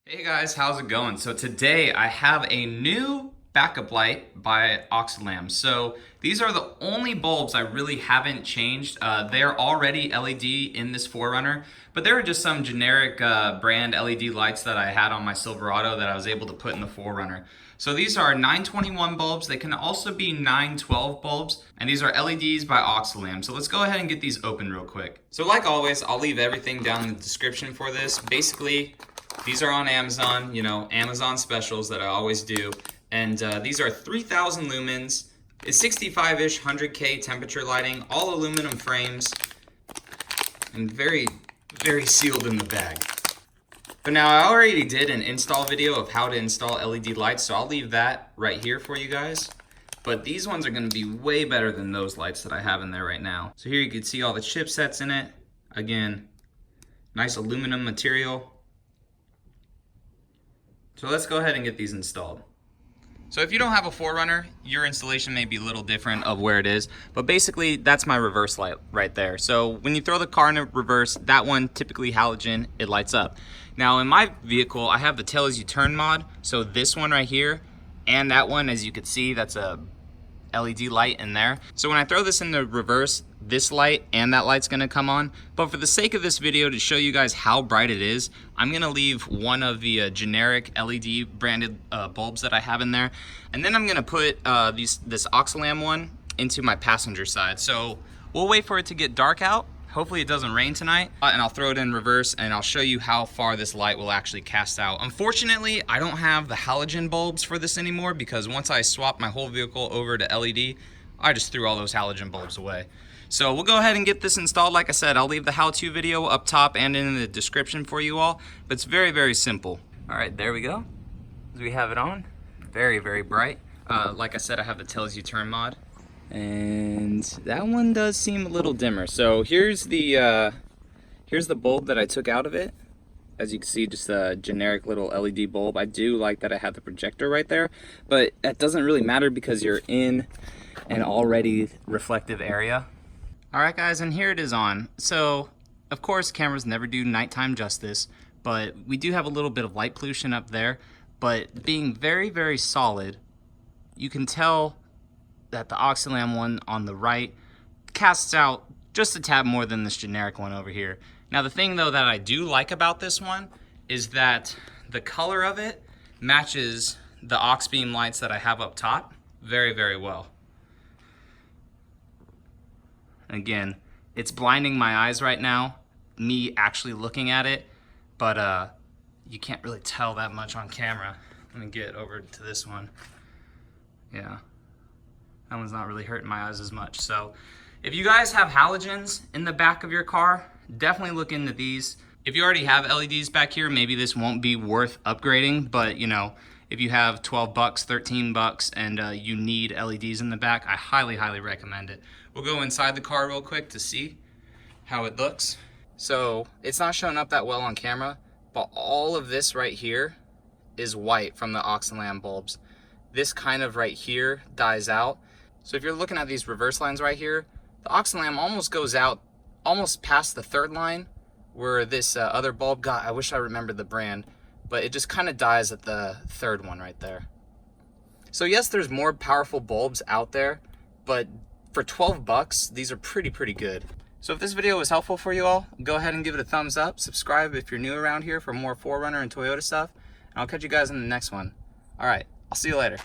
Hey guys, how's it going? So today I have a new backup light by Oxilam. So these are the only bulbs I really haven't changed. They're already LED in this 4Runner, but there are just some generic brand LED lights that I had on my Silverado that I was able to put in the 4Runner. So these are 921 bulbs. They can also be 912 bulbs, and these are LEDs by Oxilam. So let's go ahead and get these open real quick. So like always, I'll leave everything down in the description for this. Basically, these are on Amazon, Amazon specials that I always do. And these are 3,000 lumens, 65-ish 100K temperature lighting, all aluminum frames, and very, very sealed in the bag. But now I already did an install video of how to install LED lights, so I'll leave that right here for you guys. But these ones are going to be way better than those lights that I have in there right now. So here you can see all the chipsets in it. Again, nice aluminum material. So let's go ahead and get these installed. So if you don't have a 4Runner, your installation may be a little different of where it is, but basically that's my reverse light right there. So when you throw the car in reverse, that one, typically halogen, it lights up. Now in my vehicle, I have the tail as you turn mod, so this one right here and that one, as you can see, that's a LED light in there. So when I throw this into reverse, this light and that light's gonna come on. But for the sake of this video, to show you guys how bright it is, I'm gonna leave one of the generic LED branded bulbs that I have in there. And then I'm gonna put this Oxilam one into my passenger side. So we'll wait for it to get dark out. Hopefully it doesn't rain tonight, and I'll throw it in reverse and I'll show you how far this light will actually cast out. Unfortunately, I don't have the halogen bulbs for this anymore because once I swapped my whole vehicle over to LED, I just threw all those halogen bulbs away. So we'll go ahead and get this installed. Like I said, I'll leave the how-to video up top and in the description for you all, but it's very, very simple. All right, there we go. As we have it on, very, very bright. Like I said, I have the Tell As You Turn mod. And that one does seem a little dimmer. So here's the bulb that I took out of it. As you can see, just a generic little LED bulb. I do like that I have the projector right there, but that doesn't really matter because you're in an already reflective area. All right guys, and here it is on. So of course cameras never do nighttime justice, but we do have a little bit of light pollution up there, but being very, very solid, you can tell that the Oxilam one on the right casts out just a tad more than this generic one over here. Now the thing though that I do like about this one is that the color of it matches the aux beam lights that I have up top very, very well. Again, it's blinding my eyes right now, me actually looking at it, but you can't really tell that much on camera. Let me get over to this one. Yeah. That one's not really hurting my eyes as much. So if you guys have halogens in the back of your car, definitely look into these. If you already have LEDs back here, maybe this won't be worth upgrading, but if you have 12 bucks, 13 bucks, and you need LEDs in the back, I highly, highly recommend it. We'll go inside the car real quick to see how it looks. So it's not showing up that well on camera, but all of this right here is white from the Oxilam bulbs. This kind of right here dies out. So if you're looking at these reverse lines right here, the Oxilam almost goes out almost past the third line where this other bulb got. I wish I remembered the brand, but it just kind of dies at the third one right there. So yes, there's more powerful bulbs out there, but for 12 bucks, these are pretty good. So if this video was helpful for you all, go ahead and give it a thumbs up. Subscribe if you're new around here for more 4Runner and Toyota stuff. And I'll catch you guys in the next one. All right, I'll see you later.